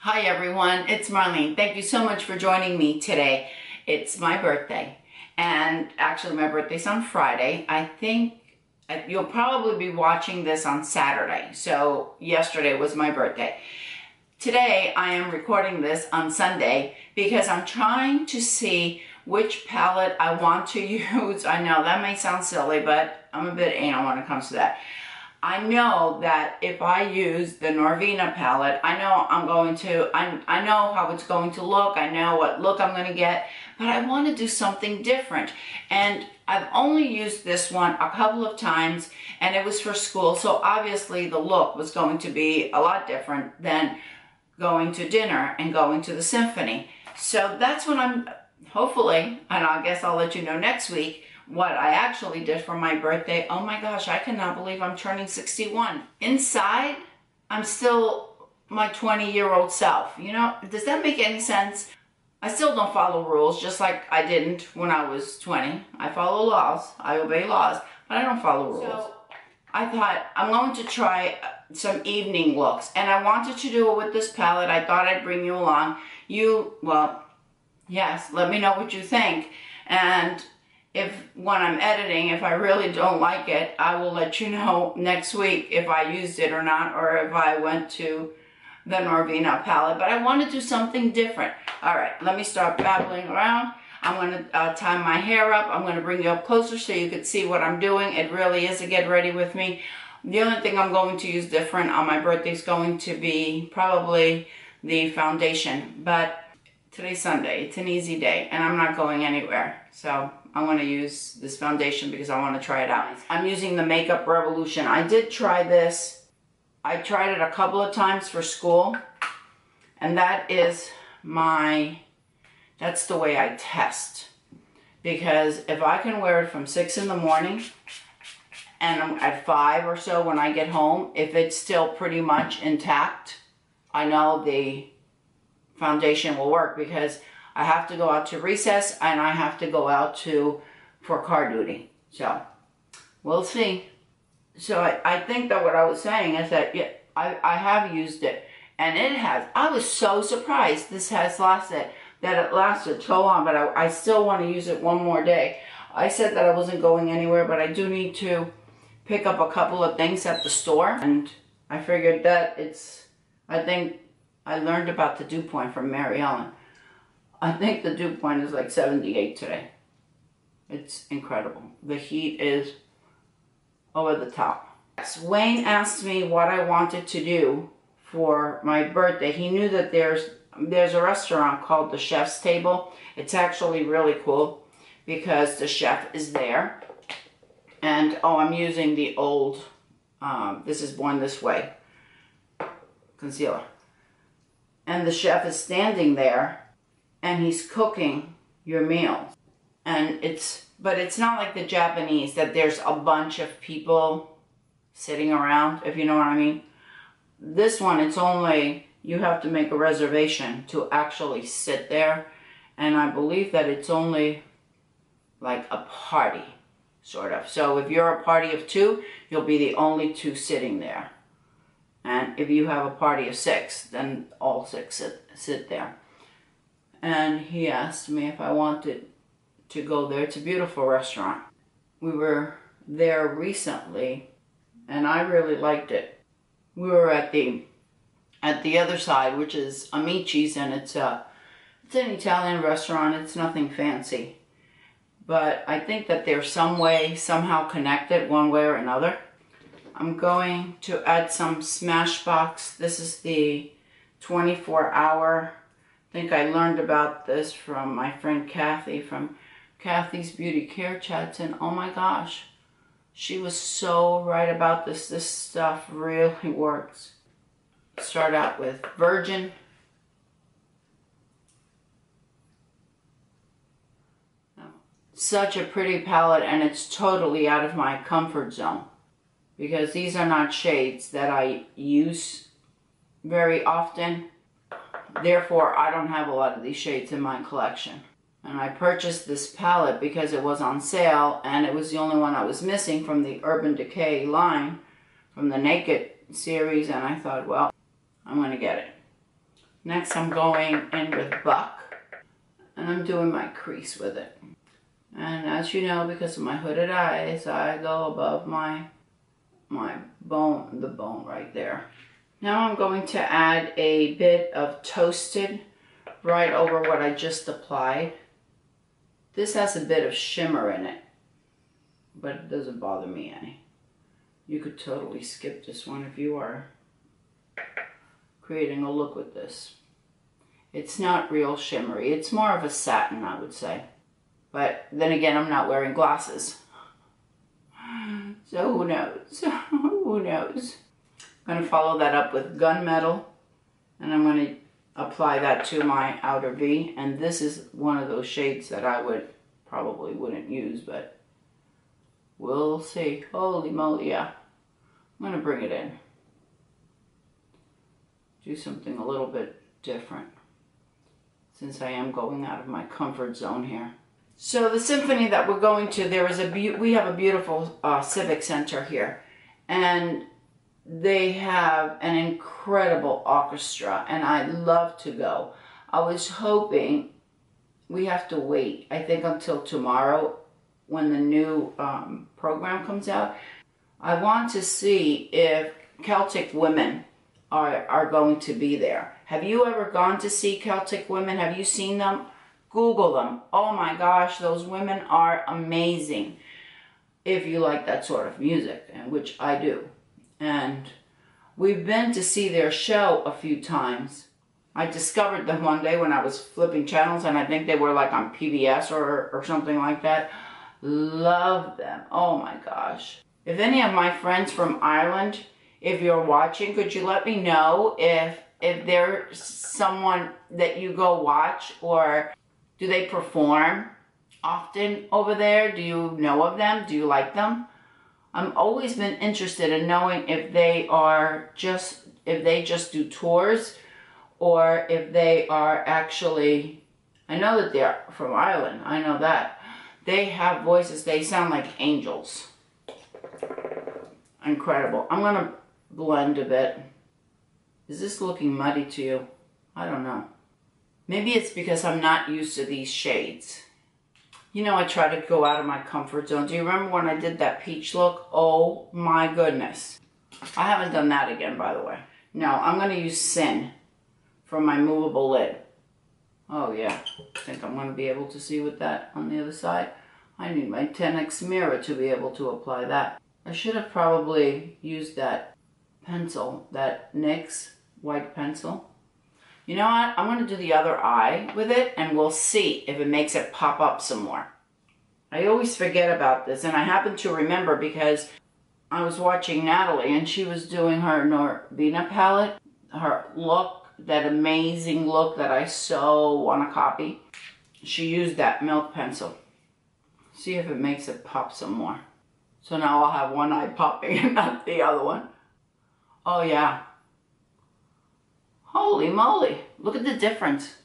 Hi everyone, it's Marlene. Thank you so much for joining me today. It's my birthday, and actually my birthday's on Friday. I think you'll probably be watching this on Saturday, so yesterday was my birthday. Today I am recording this on Sunday because I'm trying to see which palette I want to use. I know that may sound silly, but I'm a bit anal when it comes to that. I know that if I use the Norvina palette, I know I know how it's going to look, I know what look I'm going to get, but I want to do something different. And I've only used this one a couple of times, and it was for school, so obviously the look was going to be a lot different than going to dinner and going to the symphony. So that's what I'm, hopefully, and I guess I'll let you know next week, what I actually did for my birthday. Oh my gosh, I cannot believe I'm turning 61. Inside, I'm still my 20-year-old self. You know, does that make any sense? I still don't follow rules, just like I didn't when I was 20. I follow laws, I obey laws, but I don't follow rules. So I thought I'm going to try some evening looks, and I wanted to do it with this palette. I thought I'd bring you along. Well, yes, let me know what you think. And when I'm editing, if I really don't like it, I will let you know next week if I used it or not, or if I went to the Norvina palette. But I want to do something different. All right, let me start babbling around. I'm going to tie my hair up. I'm going to bring you up closer so you can see what I'm doing. It really is a get ready with me. The only thing I'm going to use different on my birthday is going to be probably the foundation. But today's Sunday. It's an easy day, and I'm not going anywhere. So I want to use this foundation because I want to try it out. I'm using the Makeup Revolution. I did try this. I tried it a couple of times for school, and that's the way I test. Because if I can wear it from 6 in the morning and I'm at 5 or so when I get home, if it's still pretty much intact, I know the foundation will work, because I have to go out to recess and I have to go out for car duty. So we'll see. So I think that what I was saying is that, yeah, I have used it, and it has. I was so surprised this has lasted, that it lasted so long, but I still want to use it one more day. I said that I wasn't going anywhere, but I do need to pick up a couple of things at the store, and I figured that I think I learned about the dew point from Mary Ellen. I think the dew point is like 78 today. It's incredible. The heat is over the top. Wayne asked me what I wanted to do for my birthday. He knew that there's a restaurant called the Chef's Table. It's actually really cool because the chef is there. And I'm using the old, this is Born This Way concealer. And the chef is standing there, and he's cooking your meals. And but it's not like the Japanese, that there's a bunch of people sitting around, if you know what I mean. This one, it's only, you have to make a reservation to actually sit there. And I believe that it's only like a party, sort of. So if you're a party of 2, you'll be the only 2 sitting there. And if you have a party of 6, then all 6 sit there. And he asked me if I wanted to go there. It's a beautiful restaurant. We were there recently, and I really liked it. We were at the other side, which is Amici's, and it's an Italian restaurant. It's nothing fancy. But I think that they're somehow connected one way or another. I'm going to add some Smashbox. This is the 24-hour. I think I learned about this from my friend Kathy from Kathy's Beauty Care Chats, and oh my gosh, she was so right about this. This stuff really works. Start out with Virgin. Such a pretty palette, and it's totally out of my comfort zone, because these are not shades that I use very often. Therefore, I don't have a lot of these shades in my collection. And I purchased this palette because it was on sale, and it was the only one I was missing from the Urban Decay line, from the Naked series, and I thought, well, I'm going to get it. Next I'm going in with Buck, and I'm doing my crease with it. And as you know, because of my hooded eyes, I go above my bone, the bone right there. Now I'm going to add a bit of Toasted right over what I just applied. This has a bit of shimmer in it, but it doesn't bother me any. You could totally skip this one if you are creating a look with this. It's not real shimmery. It's more of a satin, I would say. But then again, I'm not wearing glasses. So who knows? Who knows? I'm going to follow that up with Gunmetal, and I'm going to apply that to my outer V. And this is one of those shades that I probably wouldn't use, but we'll see. Holy moly, yeah. I'm going to bring it in. Do something a little bit different, since I am going out of my comfort zone here. So the symphony that we're going to, we have a beautiful civic center here, and they have an incredible orchestra, and I'd love to go. I was hoping, we have to wait, I think until tomorrow when the new program comes out. I want to see if Celtic women are going to be there. Have you ever gone to see Celtic women? Have you seen them? Google them. Oh my gosh, those women are amazing. If you like that sort of music, and which I do. And we've been to see their show a few times. I discovered them one day when I was flipping channels, and I think they were like on PBS or something like that. Love them. Oh my gosh. If any of my friends from Ireland, if you're watching, could you let me know if there's someone that you go watch, or do they perform often over there? Do you know of them? Do you like them? I've always been interested in knowing if they just do tours, or if they are actually, I know that they're from Ireland, I know that. They have voices, they sound like angels. Incredible. I'm gonna blend a bit. Is this looking muddy to you? I don't know. Maybe it's because I'm not used to these shades. You know, I try to go out of my comfort zone. Do you remember when I did that peach look? Oh my goodness. I haven't done that again, by the way. No, I'm going to use Sin for my movable lid. Oh yeah, I think I'm going to be able to see with that on the other side. I need my 10x mirror to be able to apply that. I should have probably used that pencil, that NYX white pencil. You know what? I'm going to do the other eye with it, and we'll see if it makes it pop up some more. I always forget about this, and I happen to remember because I was watching Nathalie, and she was doing her Norvina palette, her look, that amazing look that I so want to copy. She used that milk pencil. See if it makes it pop some more. So now I'll have one eye popping and not the other one. Oh yeah. Holy moly, look at the difference.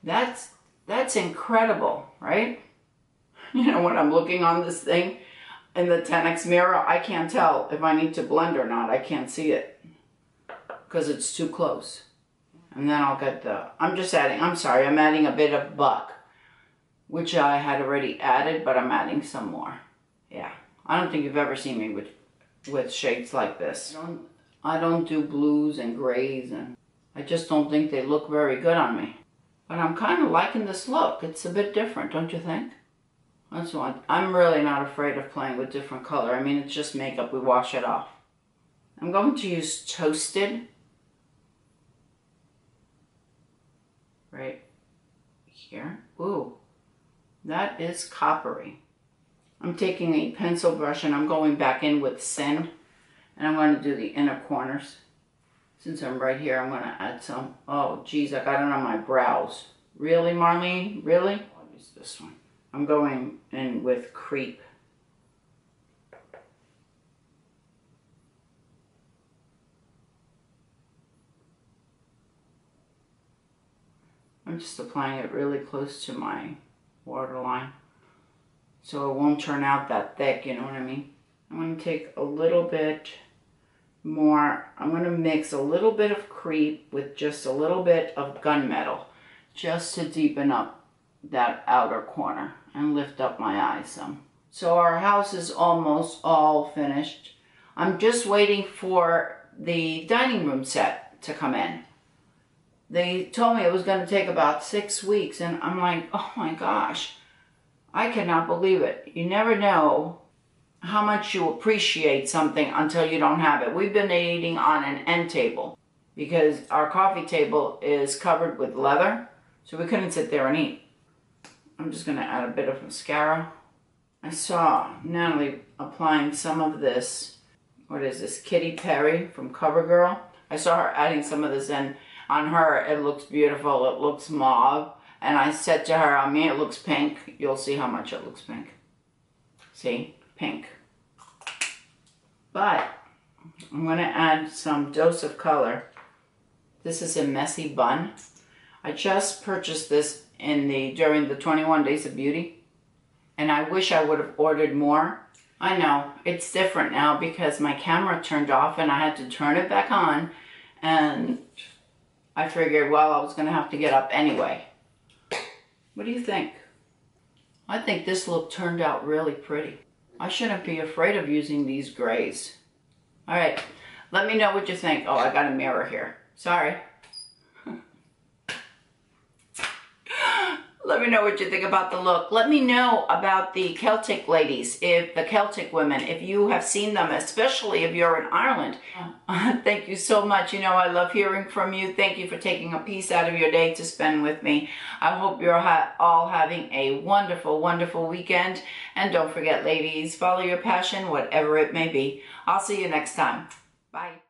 That's incredible, right? You know, when I'm looking on this thing in the 10x mirror, I can't tell if I need to blend or not. I can't see it because it's too close. And then I'll get I'm adding a bit of Buck, which I had already added, but I'm adding some more. Yeah, I don't think you've ever seen me with shades like this. I don't do blues and grays, and I just don't think they look very good on me. But I'm kind of liking this look. It's a bit different, don't you think? That's one. I'm really not afraid of playing with different color. I mean, it's just makeup. We wash it off. I'm going to use Toasted right here. Ooh, that is coppery. I'm taking a pencil brush and I'm going back in with Sin. And I'm going to do the inner corners. Since I'm right here, I'm going to add some. Oh, geez, I got it on my brows. Really, Marlene? Really? I'll use this one. I'm going in with Creep. I'm just applying it really close to my waterline, so it won't turn out that thick, you know what I mean? I'm going to take a little bit more. I'm going to mix a little bit of crepe with just a little bit of gunmetal, just to deepen up that outer corner and lift up my eyes some. So our house is almost all finished. I'm just waiting for the dining room set to come in. They told me it was going to take about 6 weeks, and I'm like, oh my gosh, I cannot believe it. You never know how much you appreciate something until you don't have it. We've been eating on an end table because our coffee table is covered with leather, so we couldn't sit there and eat. I'm just going to add a bit of mascara. I saw Nathalie applying some of this, what is this, Kitty Perry from CoverGirl. I saw her adding some of this in. On her, it looks beautiful, it looks mauve. And I said to her, on me it looks pink. You'll see how much it looks pink. See? Pink. But I'm going to add some dose of color. This is a Messy Bun. I just purchased this during the 21 Days of Beauty. And I wish I would have ordered more. I know, it's different now because my camera turned off and I had to turn it back on. And I figured, well, I was going to have to get up anyway. What do you think? I think this look turned out really pretty. I shouldn't be afraid of using these grays. All right, let me know what you think. Oh, I got a mirror here. Sorry. Let me know what you think about the look. Let me know about the Celtic ladies, the Celtic women, if you have seen them, especially if you're in Ireland. Thank you so much. You know, I love hearing from you. Thank you for taking a piece out of your day to spend with me. I hope you're all having a wonderful, wonderful weekend. And don't forget, ladies, follow your passion, whatever it may be. I'll see you next time. Bye.